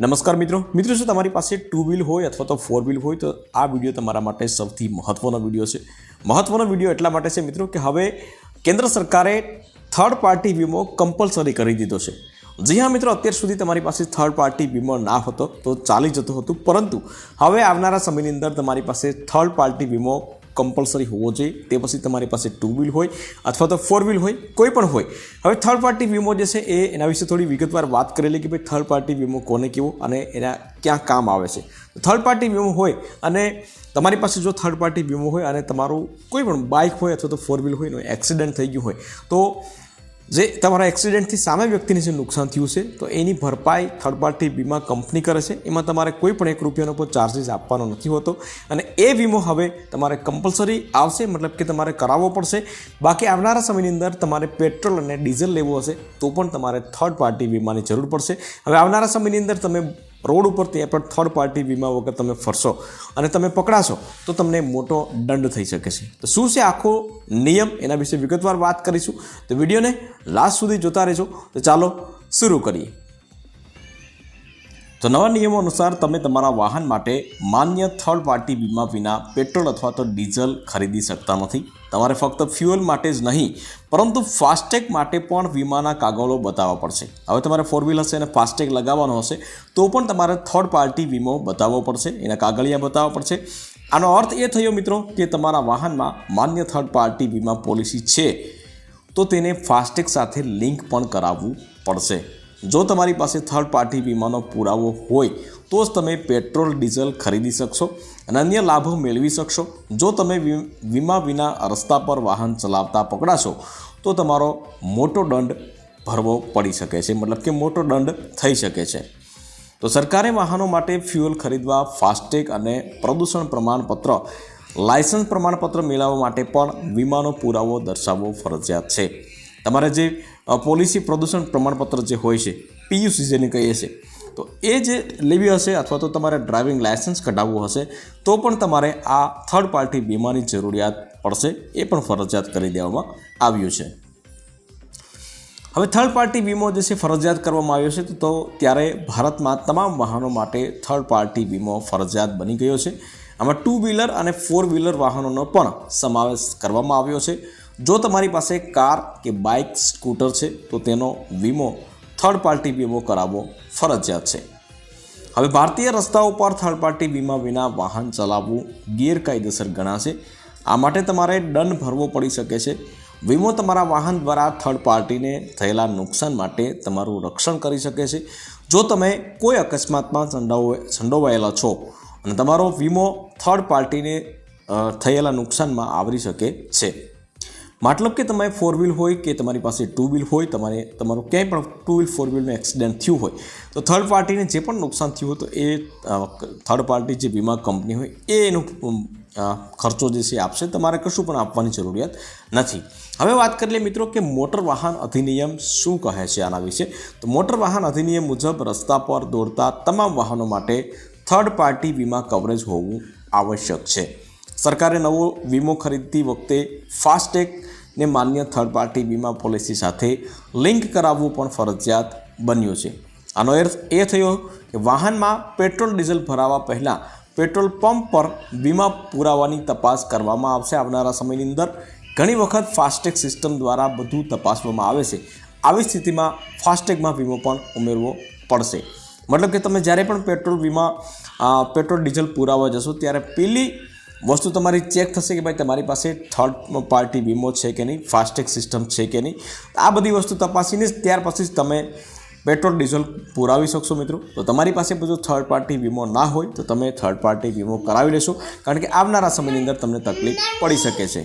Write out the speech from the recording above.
નમસ્કાર મિત્રો જો તમારી પાસે ટુ વ્હીલ હોય અથવા તો ફોર વ્હીલ હોય તો આ વિડીયો તમારા માટે સૌથી મહત્વનો વિડીયો છે. મહત્વનો વિડીયો એટલા માટે છે મિત્રો કે હવે કેન્દ્ર સરકારે થર્ડ પાર્ટી વીમો કમ્પલસરી કરી દીધો છે. જી હા મિત્રો, અત્યાર સુધી તમારી પાસે થર્ડ પાર્ટી વીમો ના હતો તો ચાલી જતું હતું, પરંતુ હવે આવનારા સમયની અંદર તમારી પાસે થર્ડ પાર્ટી વીમો કમ્પલસરી હોવો જોઈએ. તે પછી તમારી પાસે ટુ વ્હીલ હોય અથવા તો ફોર વ્હીલ હોય, કોઈ પણ હોય. હવે થર્ડ પાર્ટી વીમો જે છે એ એના વિશે થોડી વિગતવાર વાત કરેલી કે ભાઈ થર્ડ પાર્ટી વીમો કોને કેવો અને એના ક્યાં કામ આવે છે. થર્ડ પાર્ટી વીમો હોય અને તમારી પાસે જો થર્ડ પાર્ટી વીમો હોય અને તમારું કોઈ પણ બાઇક હોય અથવા તો ફોર વ્હીલ હોય એનું એક્સિડન્ટ થઈ ગયું હોય તો જે તમારા એક્સિડન્ટથી સામે વ્યક્તિને જે નુકસાન થયું છે તો એની ભરપાઈ થર્ડ પાર્ટી વીમા કંપની કરે છે. એમાં તમારે કોઈ પણ ₹1 પર ચાર્જીસ આપવાનો નથી હોતો અને એ વીમો હવે તમારે કમ્પલસરી આવશે, મતલબ કે તમારે કરાવવો પડશે. બાકી આવનારા સમયની અંદર તમારે પેટ્રોલ અને ડીઝલ લેવું હશે તો પણ તમારે થર્ડ પાર્ટી વીમાની જરૂર પડશે. હવે આવનારા સમયની અંદર તમે રોડ ઉપર ત્યાં પણ થર્ડ પાર્ટી વીમા વગર તમે ફરશો અને તમે પકડાશો તો તમને મોટો દંડ થઈ શકે છે. તો શું છે આખો નિયમ, એના વિશે વિગતવાર વાત કરીશું. તો વિડીયોને લાસ્ટ સુધી જોતા રહેજો. તો ચાલો શરૂ કરીએ. તો નવા નિયમો અનુસાર તમે તમારા વાહન માટે માન્ય થર્ડ પાર્ટી વીમા વિના પેટ્રોલ અથવા તો ડીઝલ ખરીદી શકતા નથી. તમારે ફક્ત ફ્યુઅલ માટે જ નહીં પરંતુ ફાસ્ટેગ માટે પણ વીમાના કાગળો બતાવવા પડશે. હવે તમારે ફોર વ્હીલ હશે અને ફાસ્ટેગ લગાવવાનો હશે તો પણ તમારે થર્ડ પાર્ટી વીમો બતાવવો પડશે, એના કાગળિયા બતાવવા પડશે. આનો અર્થ એ થયો મિત્રો કે તમારા વાહનમાં માન્ય થર્ડ પાર્ટી વીમા પોલિસી છે તો તેને ફાસ્ટેગ સાથે લિંક પણ કરાવવું પડશે. જો તમારી પાસે થર્ડ પાર્ટી વીમાનો પુરાવો હોય તો જ તમે પેટ્રોલ ડીઝલ ખરીદી શકશો અને અન્ય લાભો મેળવી શકશો. જો તમે વીમા વિના રસ્તા પર વાહન ચલાવતા પકડાશો તો તમારો મોટો દંડ ભરવો પડી શકે છે, મતલબ કે મોટો દંડ થઈ શકે છે. તો સરકારે વાહનો માટે ફ્યુઅલ ખરીદવા, ફાસ્ટેગ અને પ્રદૂષણ પ્રમાણપત્ર, લાયસન્સ પ્રમાણપત્ર મેળવવા માટે પણ વીમાનો પુરાવો દર્શાવવો ફરજિયાત છે. તમારે જે પોલિસી પ્રદૂષણ પ્રમાણપત્ર જે હોય છે, PUC જેને કહીએ છીએ, તો એ જે લેવી હશે અથવા તો તમારે ડ્રાઇવિંગ લાયસન્સ કઢાવવું હશે તો પણ તમારે આ થર્ડ પાર્ટી વીમાની જરૂરિયાત પડશે. એ પણ ફરજિયાત કરી દેવામાં આવ્યું છે. હવે થર્ડ પાર્ટી વીમો જે છે ફરજિયાત કરવામાં આવ્યો છે તો ત્યારે ભારતમાં તમામ વાહનો માટે થર્ડ પાર્ટી વીમો ફરજિયાત બની ગયો છે. આમાં ટુ વ્હીલર અને ફોર વ્હીલર વાહનોનો પણ સમાવેશ કરવામાં આવ્યો છે. જો તમારી પાસે કાર કે બાઇક, સ્કૂટર છે તો તેનો વીમો થર્ડ પાર્ટી વીમો કરાવવો ફરજિયાત છે. હવે ભારતીય રસ્તાઓ પર થર્ડ પાર્ટી વીમા વિના વાહન ચલાવવું ગેરકાયદેસર ગણાશે. આ માટે તમારે દંડ ભરવો પડી શકે છે. વીમો તમારા વાહન દ્વારા થર્ડ પાર્ટીને થયેલા નુકસાન માટે તમારું રક્ષણ કરી શકે છે. જો તમે કોઈ અકસ્માતમાં સંડોવાયેલા છો અને તમારો વીમો થર્ડ પાર્ટીને થયેલા નુકસાનમાં આવરી શકે છે. મતલબ કે તમે ફોર વ્હીલ હોય કે તમારી પાસે ટુ વ્હીલ હોય, તમારું ક્યાંય પણ ટુ વ્હીલ ફોર વ્હીલનું એક્સિડન્ટ થયું હોય તો થર્ડ પાર્ટીને જે પણ નુકસાન થયું હોય તો એ થર્ડ પાર્ટી જે વીમા કંપની હોય એ એનું ખર્ચો જે છે આપશે. તમારે કશું પણ આપવાની જરૂરિયાત નથી. હવે વાત કરી લઈએ મિત્રો કે મોટર વાહન અધિનિયમ શું કહે છે આના વિશે. તો મોટર વાહન અધિનિયમ મુજબ રસ્તા પર દોડતા તમામ વાહનો માટે થર્ડ પાર્ટી વીમા કવરેજ હોવું આવશ્યક છે. સરકારે નવો વીમો ખરીદતી વખતે ફાસ્ટેગને માન્ય થર્ડ પાર્ટી વીમા પોલિસી સાથે લિંક કરાવવું પણ ફરજિયાત બન્યું છે. આનો અર્થ એ થયો કે વાહનમાં પેટ્રોલ ડીઝલ ભરાવા પહેલાં પેટ્રોલ પંપ પર વીમા પુરાવાની તપાસ કરવામાં આવશે. આવનારા સમયની અંદર ઘણી વખત ફાસ્ટેગ સિસ્ટમ દ્વારા બધું તપાસવામાં આવે છે. આવી સ્થિતિમાં ફાસ્ટેગમાં વીમો પણ ઉમેરવો પડશે. મતલબ કે તમે જ્યારે પણ પેટ્રોલ ડીઝલ પુરાવા જશો ત્યારે પેલી વસ્તુ તમારી ચેક થશે કે ભાઈ તમારી પાસે થર્ડ પાર્ટી વીમો છે કે નહીં, ફાસ્ટેગ સિસ્ટમ છે કે નહીં. આ બધી વસ્તુ તપાસીને જ ત્યાર પછી જ તમે પેટ્રોલ ડીઝલ પુરાવી શકશો મિત્રો. તો તમારી પાસે બધો થર્ડ પાર્ટી વીમો ના હોય તો તમે થર્ડ પાર્ટી વીમો કરાવી લેશો, કારણ કે આવનારા સમયની અંદર તમને તકલીફ પડી શકે છે.